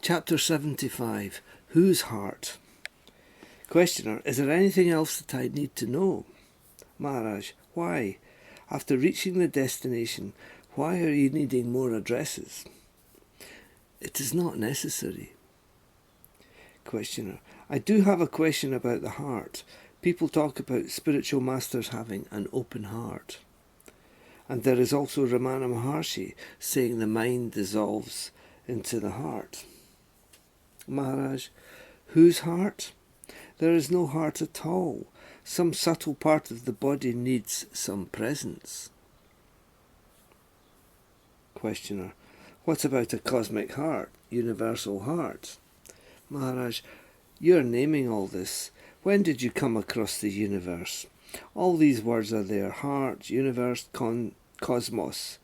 Chapter 75. Whose heart? Questioner. Is there anything else that I need to know? Maharaj. Why? After reaching the destination, why are you needing more addresses? It is not necessary. Questioner. I do have a question about the heart. People talk about spiritual masters having an open heart. And there is also Ramana Maharshi saying the mind dissolves into the heart. Maharaj. Whose heart? There is no heart at all. Some subtle part of the body needs some presence. Questioner. What about a cosmic heart, universal heart? Maharaj, you're naming all this. When did you come across the universe? All these words are there: heart, universe, cosmos.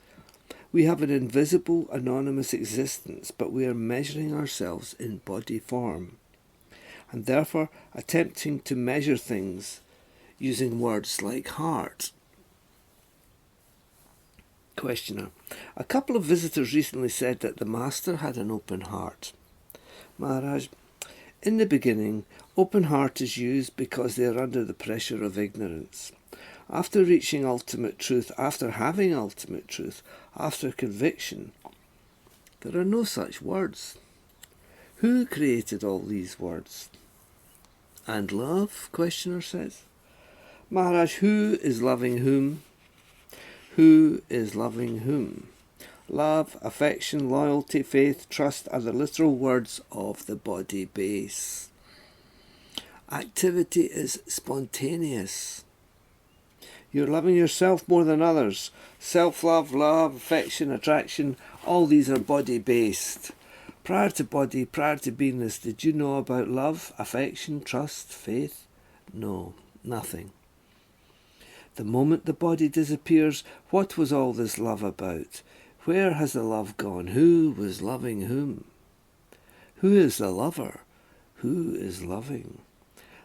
We have an invisible, anonymous existence, but we are measuring ourselves in body form, and therefore attempting to measure things using words like heart. Questioner. A couple of visitors recently said that the Master had an open heart. Maharaj, in the beginning, open heart is used because they are under the pressure of ignorance. After reaching ultimate truth, after having ultimate truth, after conviction, there are no such words. Who created all these words? And love? Questioner says. Maharaj, who is loving whom? Who is loving whom? Love, affection, loyalty, faith, trust are the literal words of the body base. Activity is spontaneous. You're loving yourself more than others. Self-love, love, affection, attraction, all these are body-based. Prior to body, prior to beingness, did you know about love, affection, trust, faith? No, nothing. The moment the body disappears, what was all this love about? Where has the love gone? Who was loving whom? Who is the lover? Who is loving?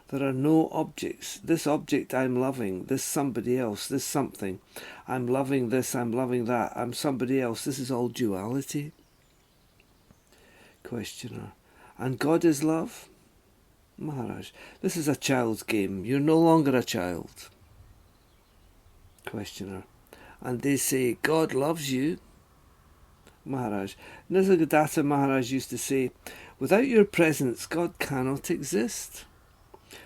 There are no objects. This object I'm loving, this somebody else, this something. I'm loving this, I'm loving that, I'm somebody else. This is all duality. Questioner. And God is love? Maharaj, this is a child's game. You're no longer a child. Questioner. And they say, God loves you? Maharaj. Nisargadatta Maharaj used to say, without your presence, God cannot exist.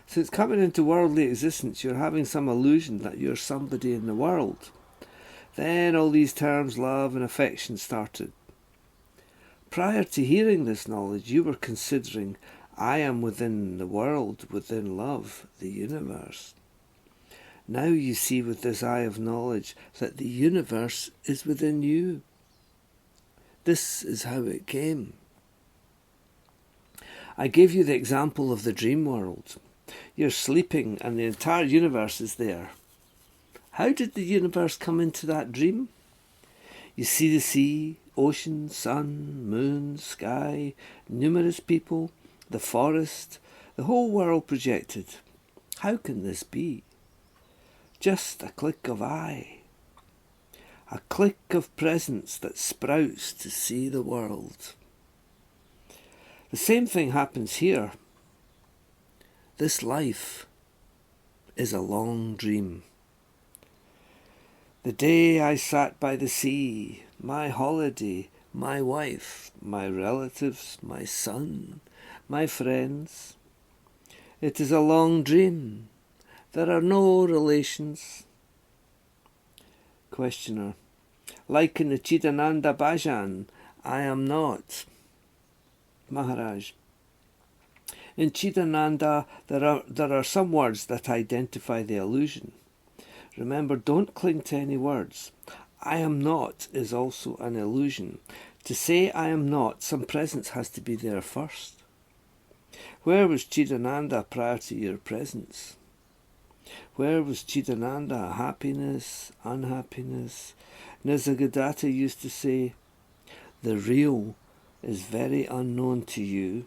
Since coming into worldly existence, you're having some illusion that you're somebody in the world. Then all these terms, love and affection, started. Prior to hearing this knowledge, you were considering, I am within the world, within love, the universe. Now you see with this eye of knowledge that the universe is within you. This is how it came. I gave you the example of the dream world. You're sleeping and the entire universe is there. How did the universe come into that dream? You see the sea, ocean, sun, moon, sky, numerous people, the forest, the whole world projected. How can this be? Just a click of eye. A click of presence that sprouts to see the world. The same thing happens here. This life is a long dream. The day I sat by the sea, my holiday, my wife, my relatives, my son, my friends. It is a long dream. There are no relations. Questioner. Like in the Chidananda Bhajan, I am not. Maharaj. In Chidananda, there are some words that identify the illusion. Remember, don't cling to any words. I am not is also an illusion. To say I am not, some presence has to be there first. Where was Chidananda prior to your presence? Where was Chidananda? Happiness, unhappiness? Nisargadatta used to say, the real is very unknown to you.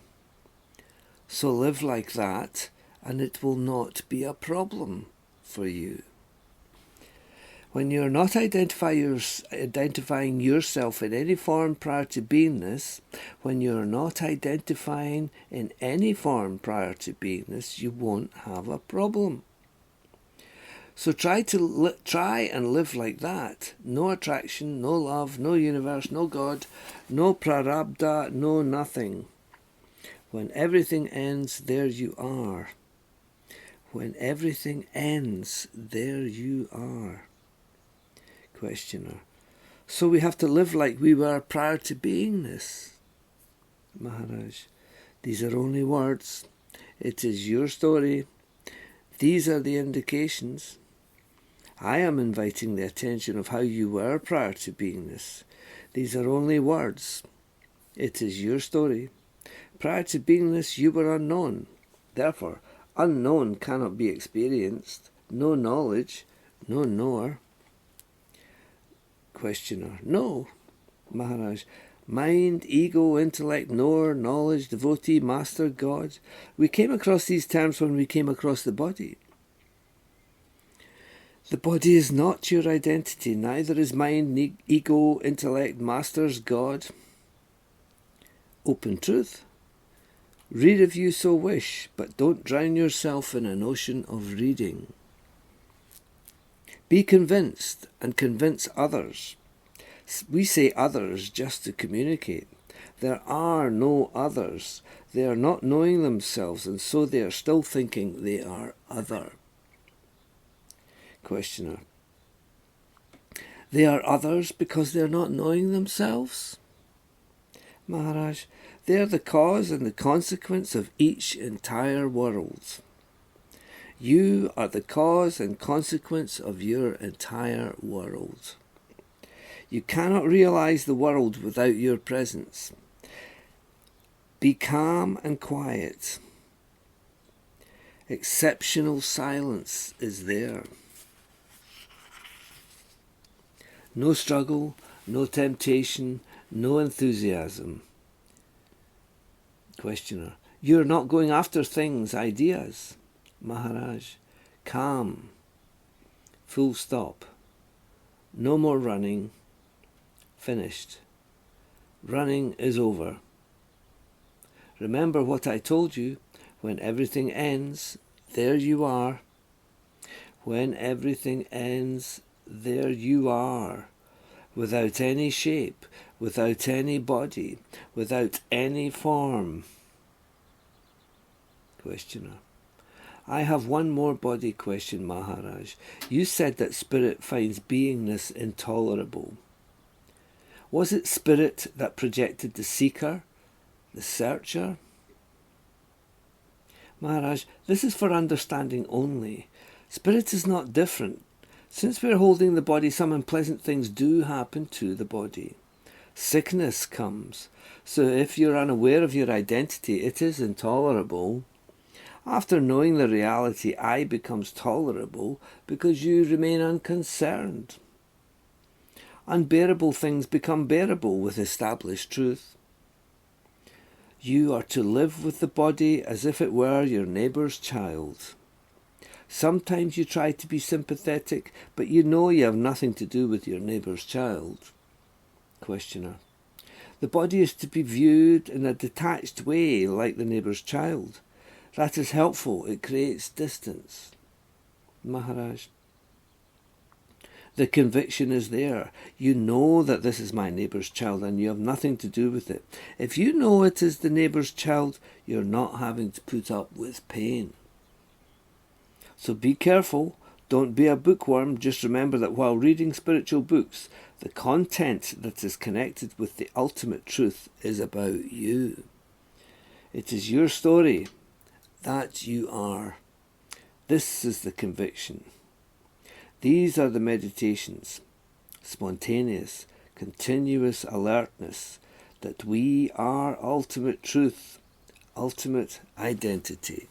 So live like that and it will not be a problem for you. When you're not identifying yourself in any form prior to beingness, when you're not identifying in any form prior to beingness, you won't have a problem. So try and live like that. No attraction, no love, no universe, no God, no prarabdha, no nothing. When everything ends, there you are. When everything ends, there you are. Questioner. So we have to live like we were prior to beingness. Maharaj. These are only words. It is your story. These are the indications. I am inviting the attention of how you were prior to beingness. These are only words. It is your story. Prior to beingness, you were unknown. Therefore, unknown cannot be experienced. No knowledge, no knower. Questioner. No. Maharaj. Mind, ego, intellect, knower, knowledge, devotee, master, God. We came across these terms when we came across the body. The body is not your identity, neither is mind, ego, intellect, masters, God. Open truth. Read if you so wish, but don't drown yourself in an ocean of reading. Be convinced and convince others. We say others just to communicate. There are no others. They are not knowing themselves, and so they are still thinking they are other. Questioner. They are others because they are not knowing themselves? Maharaj, they are the cause and the consequence of each entire world. You are the cause and consequence of your entire world. You cannot realize the world without your presence. Be calm and quiet. Exceptional silence is there. No struggle, no temptation, no enthusiasm. Questioner. You're not going after things, ideas. Maharaj. Calm. Full stop. No more running. Finished. Running is over. Remember what I told you. When everything ends, there you are. When everything ends, there you are. Without any shape, without any body, without any form. Questioner. I have one more body question, Maharaj. You said that spirit finds beingness intolerable. Was it spirit that projected the seeker, the searcher? Maharaj, this is for understanding only. Spirit is not different. Since we are holding the body, some unpleasant things do happen to the body. Sickness comes. So if you're unaware of your identity, it is intolerable. After knowing the reality, I becomes tolerable because you remain unconcerned. Unbearable things become bearable with established truth. You are to live with the body as if it were your neighbour's child. Sometimes you try to be sympathetic, but you know you have nothing to do with your neighbour's child. Questioner. The body is to be viewed in a detached way, like the neighbour's child. That is helpful. It creates distance. Maharaj. The conviction is there. You know that this is my neighbour's child and you have nothing to do with it. If you know it is the neighbour's child, you're not having to put up with pain. So be careful. Don't be a bookworm. Just remember that while reading spiritual books, the content that is connected with the ultimate truth is about you. It is your story that you are. This is the conviction. These are the meditations, spontaneous, continuous alertness that we are ultimate truth, ultimate identity.